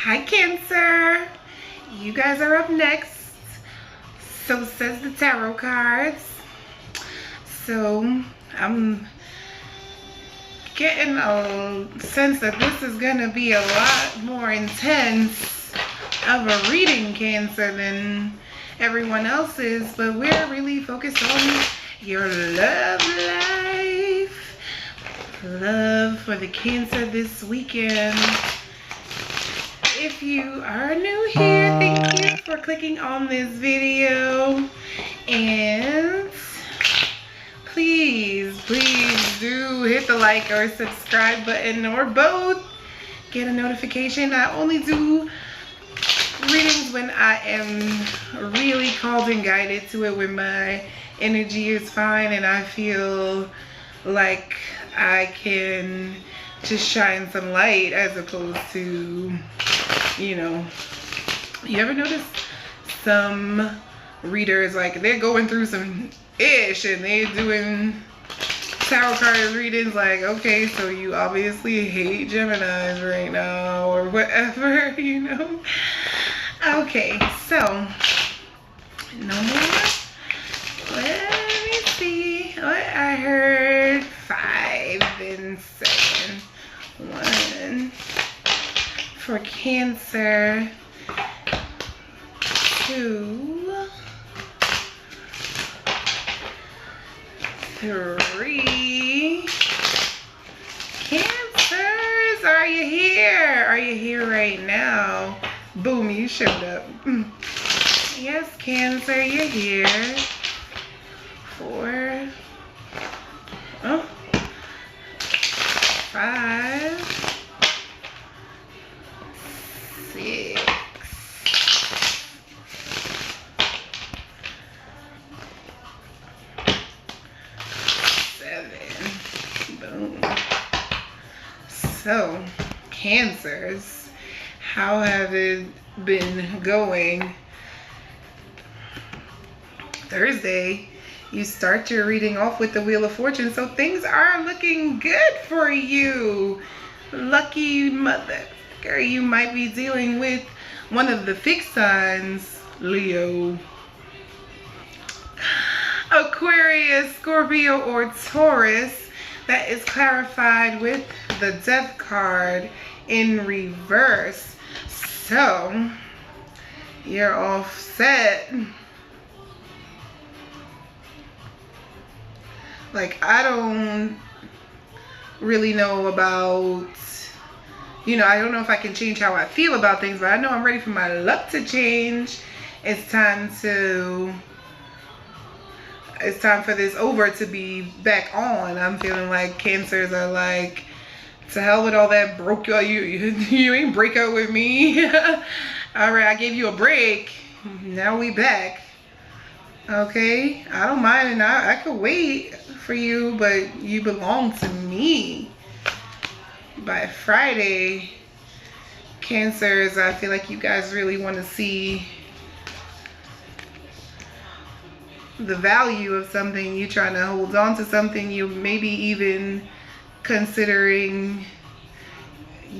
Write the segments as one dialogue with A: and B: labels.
A: Hi Cancer, you guys are up next. So says the tarot cards. So I'm getting a sense that this is going to be a lot more intense of a reading, Cancer, than everyone else's, but we're really focused on your love life. Love for the Cancer this weekend. If you are new here, thank you for clicking on this video, and please do hit the like or subscribe button, or both. Get a notification. I only do readings when I am really called and guided to it, when my energy is fine and I feel like I can just shine some light, as opposed to, you know, you ever notice some readers, like, they're going through some ish and they're doing tarot card readings, like, okay, so you obviously hate Geminis right now or whatever, you know. Okay, so no more. Let me see what I heard. 5 and 7. 1 for Cancer. 2, 3. Cancers, are you here? Are you here right now? Boom, you showed up. Yes, Cancer, you're here. 4. Oh. 5. 6. 7. Boom. So, Cancers, how have it been going? Thursday, you start your reading off with the Wheel of Fortune, so things are looking good for you. Lucky motherfucker. You might be dealing with one of the fixed signs, Leo, Aquarius, Scorpio, or Taurus. That is clarified with the Death card in reverse. So you're all set. Like, I don't really know about, you know, I don't know if I can change how I feel about things, but I know I'm ready for my luck to change. It's time for this over to be back on. I'm feeling like Cancers are like, to hell with all that broke you ain't break out with me. All right, I gave you a break. Now we back. Okay, I don't mind, and I could wait for you, but you belong to me. By Friday, Cancers, I feel like you guys really want to see the value of something. You're trying to hold on to something. You maybe even considering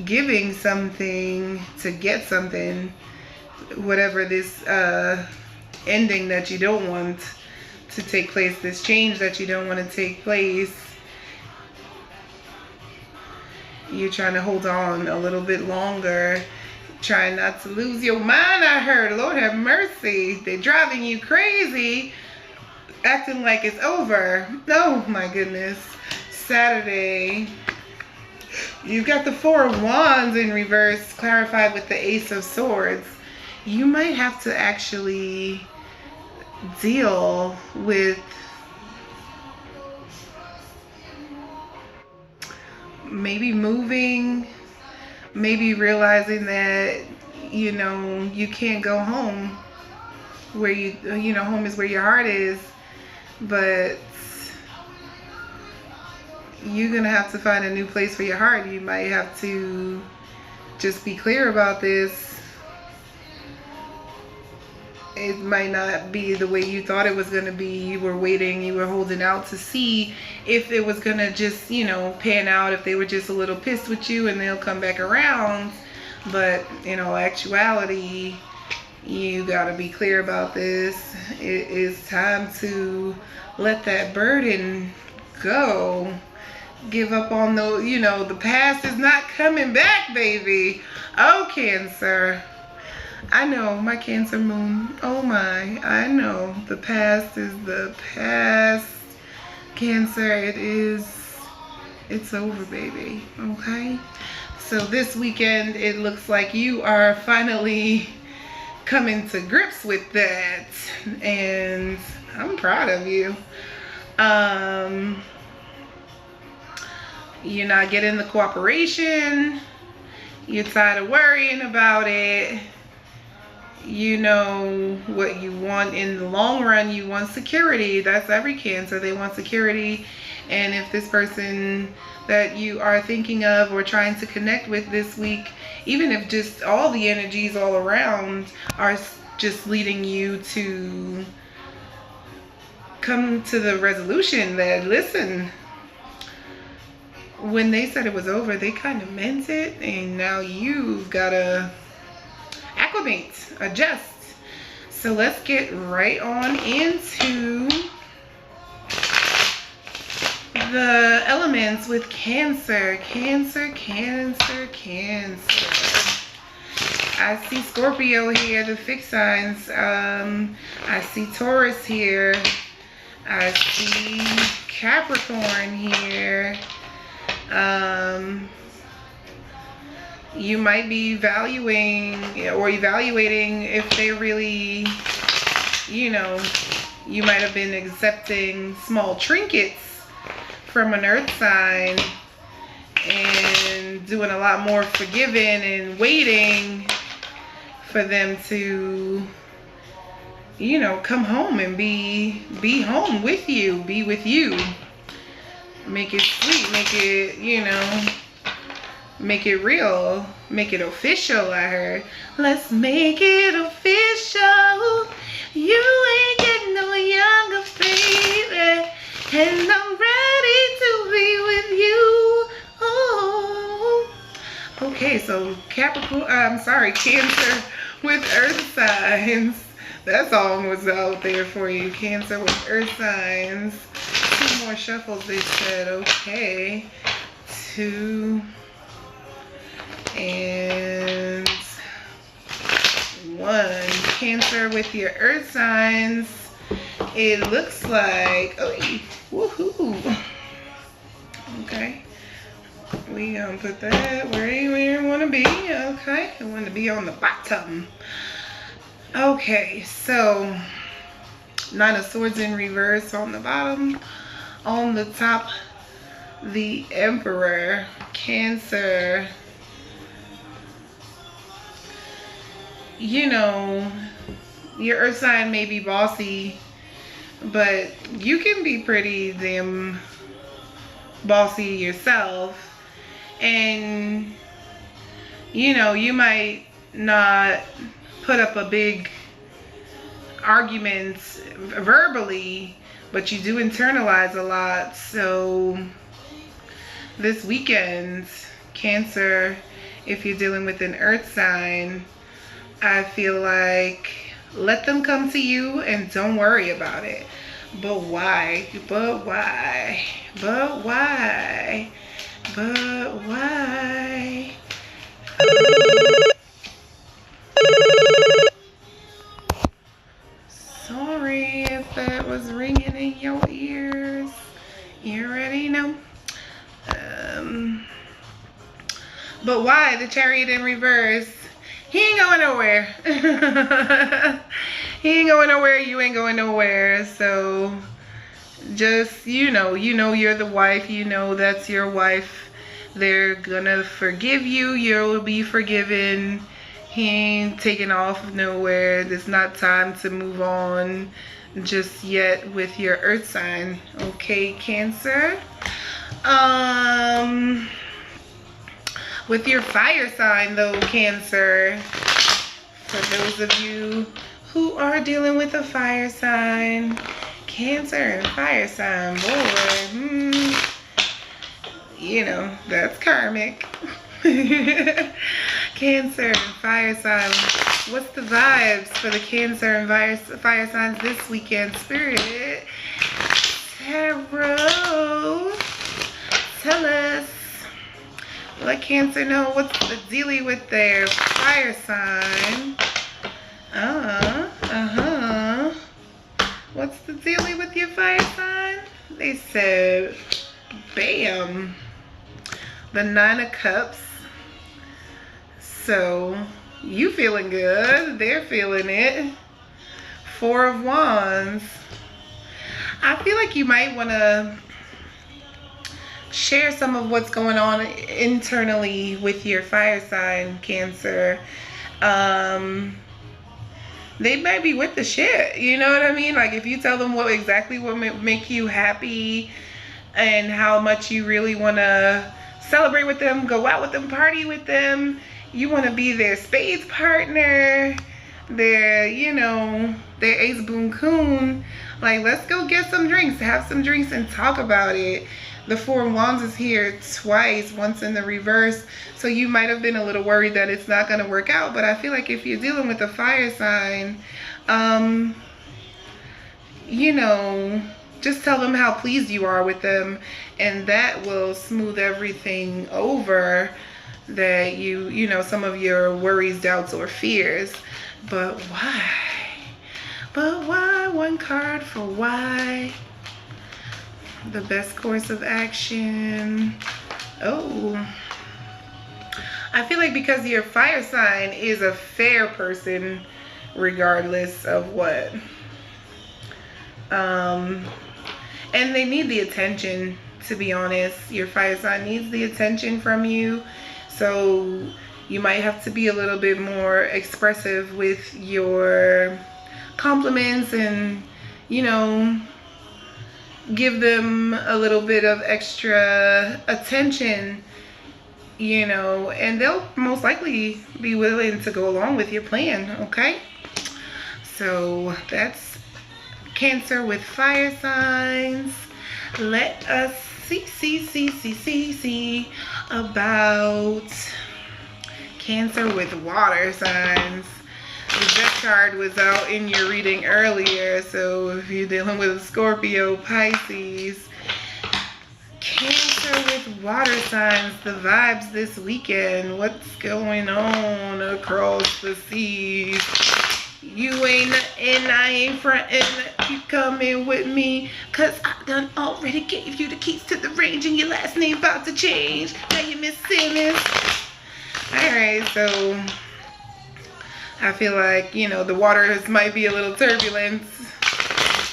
A: giving something to get something, whatever this ending that you don't want to take place, this change that you don't want to take place. You're trying to hold on a little bit longer, trying not to lose your mind. I heard, Lord have mercy, they're driving you crazy, acting like it's over. Oh my goodness. Saturday, you got the 4 of Wands in reverse, clarified with the Ace of Swords. You might have to actually deal with maybe moving, maybe realizing that, you know, you can't go home where you know, home is where your heart is, but you're gonna have to find a new place for your heart. You might have to just be clear about this. It might not be the way you thought it was going to be. You were waiting, you were holding out to see if it was going to just, you know, pan out, if they were just a little pissed with you and they'll come back around. But in all actuality, you got to be clear about this. It is time to let that burden go. Give up on those, the past is not coming back, baby. Oh, Cancer. I know, my Cancer moon. Oh my, I know. The past is the past. Cancer, it's over, baby. Okay? So this weekend, it looks like you are finally coming to grips with that. And I'm proud of you. You're not getting the cooperation. You're tired of worrying about it. You know what you want in the long run. You want security. That's every Cancer. They want security. And if this person that you are thinking of or trying to connect with this week, even if just all the energies all around are just leading you to come to the resolution that, listen, when they said it was over, they kind of meant it, and now you've got to acclimate, adjust. So let's get right on into the elements with Cancer. Cancer. I see Scorpio here, the fixed signs. I see Taurus here. I see Capricorn here. You might be evaluating if they really, you might have been accepting small trinkets from an earth sign and doing a lot more forgiving and waiting for them to, come home and be home with you, be with you. Make it sweet, make it, make it real, make it official, I heard. Let's make it official. You ain't getting no younger, baby. And I'm ready to be with you. Oh. Okay, so Cancer with earth signs. That song was out there for you. Cancer with earth signs. 2 more shuffles, they said. Okay. 2 and 1. Cancer with your earth signs. It looks like, woohoo. Okay. We gonna put that where you want to be. Okay. I want to be on the bottom. Okay, so 9 of Swords in reverse on the bottom. On the top, the Emperor. Cancer. Your earth sign may be bossy, but you can be pretty damn bossy yourself. And you might not put up a big argument verbally, but you do internalize a lot. So this weekend, Cancer, if you're dealing with an earth sign, I feel like let them come to you and don't worry about it. But why? But why? But why? But why? Sorry if that was ringing in your ears. You already know. But why? The Chariot in reverse. He ain't going nowhere. He ain't going nowhere. You ain't going nowhere. So just, you're the wife. That's your wife. They're gonna forgive you. You'll be forgiven. He ain't taking off nowhere. It's not time to move on just yet with your earth sign. Okay, Cancer. With your fire sign though, Cancer, for those of you who are dealing with a fire sign, Cancer and fire sign, boy, that's karmic. Cancer and fire sign. What's the vibes for the Cancer and fire signs this weekend? Spirit, Tarot, tell us. Let Cancer know what's the dealie with their fire sign. What's the dealie with your fire sign? They said, bam, the 9 of Cups. So you feeling good, they're feeling it. 4 of Wands. I feel like you might want to share some of what's going on internally with your fire sign, Cancer. They might be with the shit, you know what I mean? Like if you tell them what make you happy and how much you really want to celebrate with them, go out with them, party with them, you want to be their spades partner, their, you know, their ace boon coon. Like, let's go get some drinks, have some drinks and talk about it. The 4 of Wands is here twice, once in the reverse. So you might have been a little worried that it's not going to work out. But I feel like if you're dealing with a fire sign, you know, just tell them how pleased you are with them. And that will smooth everything over. That you know, some of your worries, doubts, or fears. But why? But why? One card for why. The best course of action. Oh. I feel like because your fire sign is a fair person regardless of what. And they need the attention, to be honest. Your fire sign needs the attention from you. So you might have to be a little bit more expressive with your compliments and, you know, give them a little bit of extra attention, you know, and they'll most likely be willing to go along with your plan, okay? So that's Cancer with fire signs. Let us see about Cancer with water signs. The Death card was out in your reading earlier, so if you're dealing with a Scorpio, Pisces, Cancer with water signs, the vibes this weekend. What's going on across the seas? You ain't nothing, I ain't frontin'. You coming with me, cause I done already gave you the keys to the range and your last name about to change. Now you Miss Simmons. Alright, so I feel like, you know, the waters might be a little turbulent.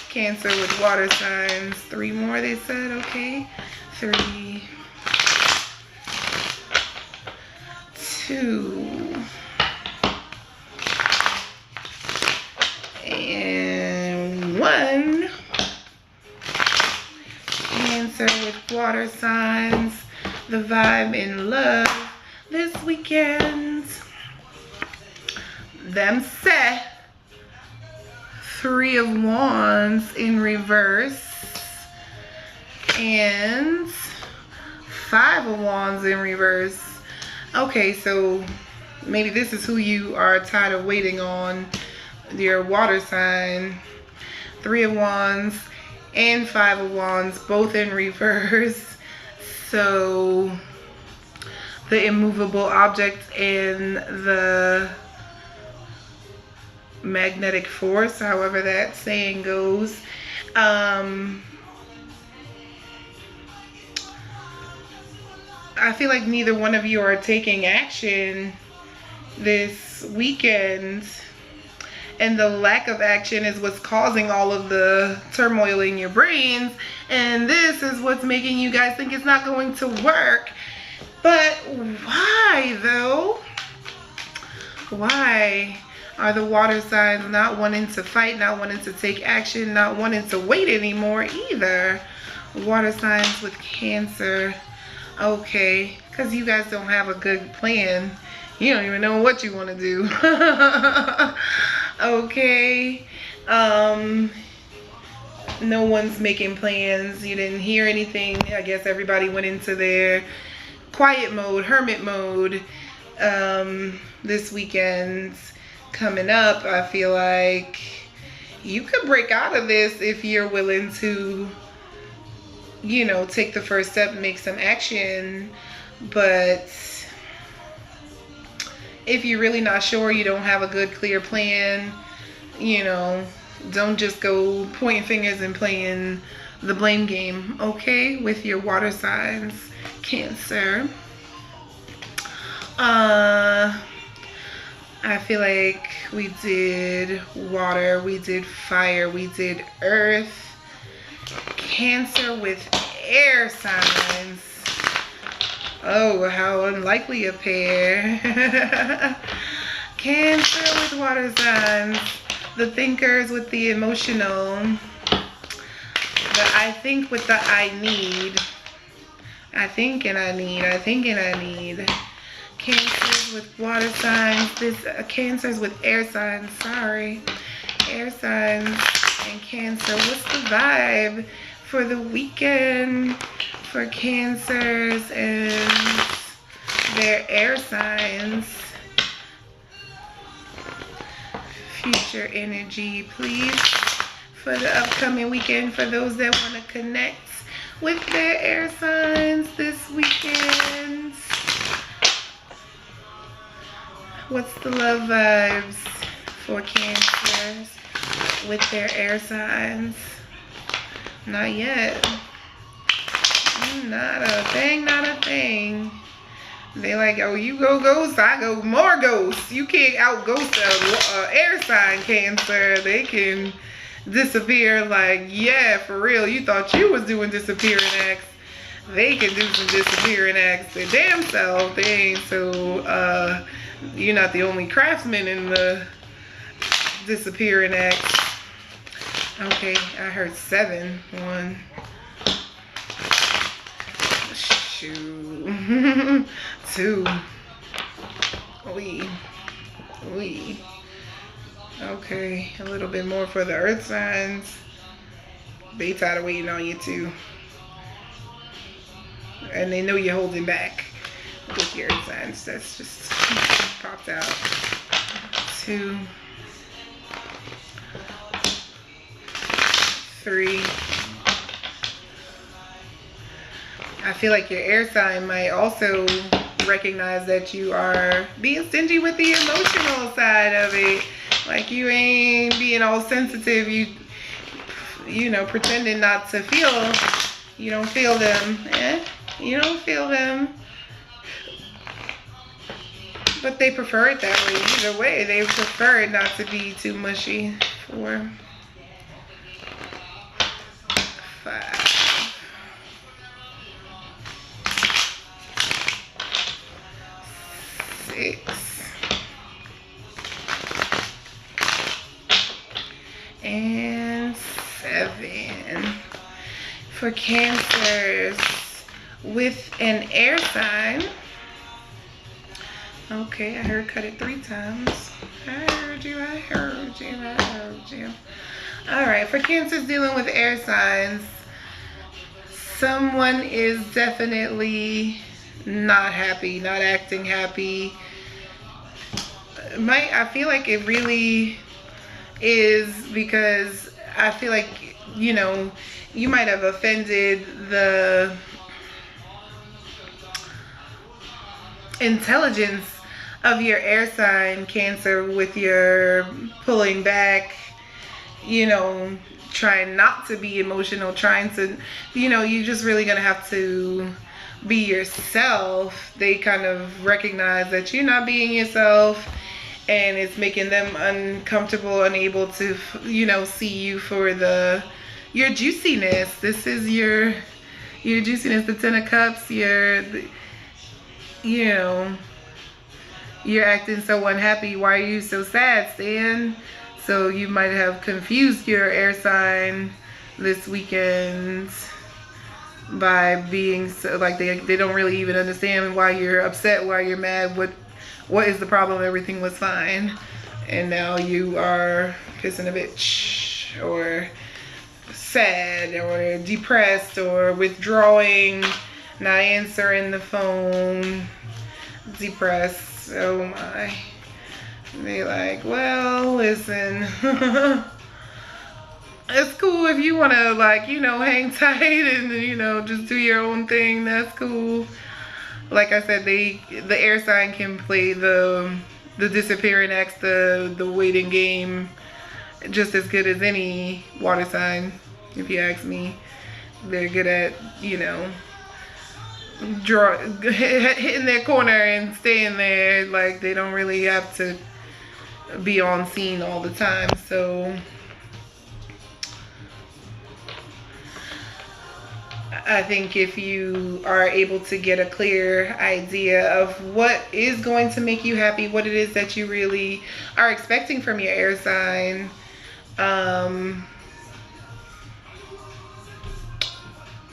A: Cancer with water signs. 3 more, they said. Okay. 3, 2, and 1. Cancer with water signs. The vibe in love this weekend. Them set. 3 of Wands in reverse and 5 of Wands in reverse. Okay, so maybe this is who you are tired of waiting on, your water sign. 3 of Wands and 5 of Wands, both in reverse. So the immovable object and the magnetic force, however that saying goes. I feel like neither one of you are taking action this weekend, and the lack of action is what's causing all of the turmoil in your brains, and this is what's making you guys think it's not going to work. But why though? Why are the water signs not wanting to fight, not wanting to take action, not wanting to wait anymore either? Water signs with Cancer. Okay, because you guys don't have a good plan. You don't even know what you want to do. Okay. No one's making plans. You didn't hear anything. I guess everybody went into their quiet mode, hermit mode. this weekend coming up, I feel like you could break out of this if you're willing to, you know, take the first step and make some action. But if you're really not sure, you don't have a good, clear plan, you know, don't just go pointing fingers and playing the blame game, okay? With your water signs, Cancer. I feel like we did water, we did fire, we did earth. Cancer with air signs. Oh, how unlikely a pair. Cancer with water signs. The thinkers with the emotional. The I think with the I need. I think and I need. I think and I need. Cancers with water signs. This Cancers with air signs. Sorry. Air signs and Cancer. What's the vibe for the weekend for Cancers and their air signs? Future energy, please, for the upcoming weekend for those that want to connect with their air signs this weekend. What's the love vibes for Cancers with their air signs? Not yet. Not a thing, not a thing. They like, oh, you go ghost, I go more ghosts. You can't out ghost a air sign, Cancer. They can disappear like, yeah, for real. You thought you was doing disappearing acts. They can do some disappearing acts their damn self. They ain't so, you're not the only craftsman in the disappearing acts. Okay, I heard 7. 1. Shoot. 2. We. Okay, a little bit more for the earth signs. They tired of waiting on you too. And they know you're holding back with your earth signs. That's just popped out. 2. 3. I feel like your air sign might also recognize that you are being stingy with the emotional side of it. Like you ain't being all sensitive. You know, pretending not to feel. You don't feel them. You don't feel them. But they prefer it that way. Either way, they prefer it not to be too mushy. 4. 5. 6. And 7. For Cancers with an air sign. Okay, I heard cut it 3 times. I heard you, I heard you, I heard you. Alright, for Cancers dealing with air signs, someone is definitely not happy, not acting happy. I feel like it really is, because I feel like, you know, you might have offended the intelligence of your air sign, Cancer, with your pulling back, you know, trying not to be emotional, trying to, you know, you're just really gonna have to be yourself. They kind of recognize that you're not being yourself, and it's making them uncomfortable, unable to, you know, see you for your juiciness. This is your juiciness, the 10 of Cups. You know, you're acting so unhappy. Why are you so sad, Stan? So you might have confused your air sign this weekend by being so, like, they don't really even understand why you're upset, why you're mad, what is the problem. Everything was fine, and now you are pissing a bitch, or sad, or depressed, or withdrawing, not answering the phone, depressed. Oh my. They like, well, listen. It's cool if you want to, like, you know, hang tight and, you know, just do your own thing. That's cool. Like I said, the air sign can play the disappearing acts, the waiting game, just as good as any water sign, if you ask me. They're good at, you know, hitting their corner and staying there. Like, they don't really have to be on scene all the time. So I think if you are able to get a clear idea of what is going to make you happy, what it is that you really are expecting from your air sign,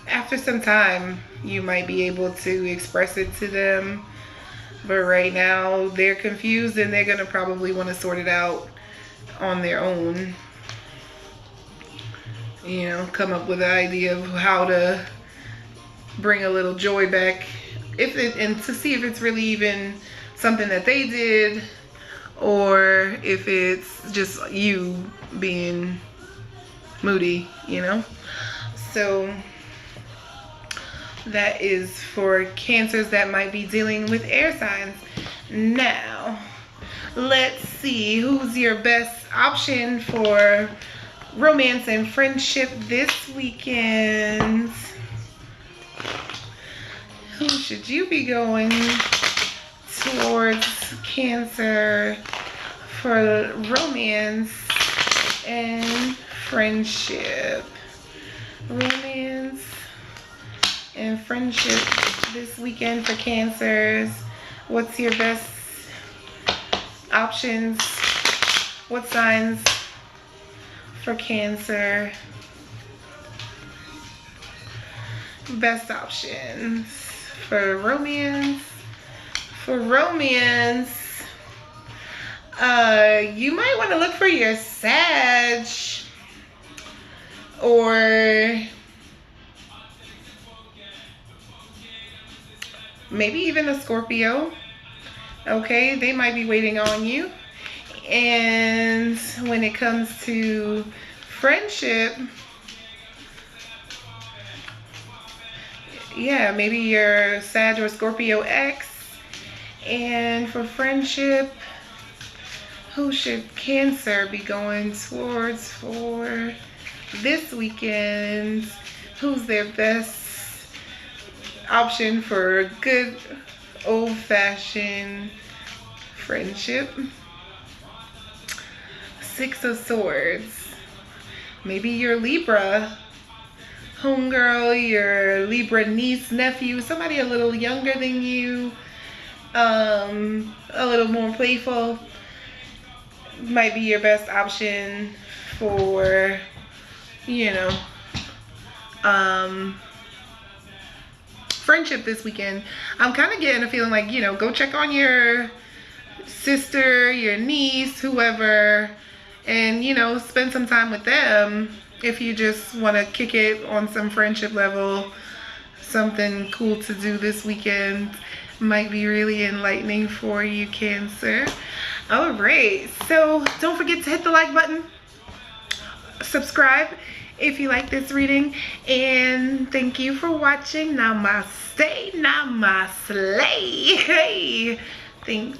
A: after some time, you might be able to express it to them. But right now, they're confused and they're going to probably want to sort it out on their own. You know, come up with an idea of how to bring a little joy back, and to see if it's really even something that they did, or if it's just you being moody, you know. So that is for Cancers that might be dealing with air signs. Now, let's see who's your best option for romance and friendship this weekend. Who should you be going towards, Cancer, for romance and friendship? Romance and friendship this weekend for Cancers. What's your best options? What signs for Cancer? Best options for romance. For romance, you might want to look for your Sag, or maybe even a Scorpio. Okay, they might be waiting on you. And when it comes to friendship, yeah, maybe your Sag or Scorpio ex. And for friendship, who should Cancer be going towards for this weekend? Who's their best option for a good old-fashioned friendship? Six of Swords. Maybe your Libra homegirl, your Libra niece, nephew, somebody a little younger than you, a little more playful, might be your best option for, you know, friendship this weekend. I'm kind of getting a feeling like, you know, go check on your sister, your niece, whoever, and, you know, spend some time with them. If you just want to kick it on some friendship level, something cool to do this weekend might be really enlightening for you, Cancer. All right, so don't forget to hit the like button, subscribe if you like this reading, and thank you for watching. Namaste, namaste. Hey, thanks.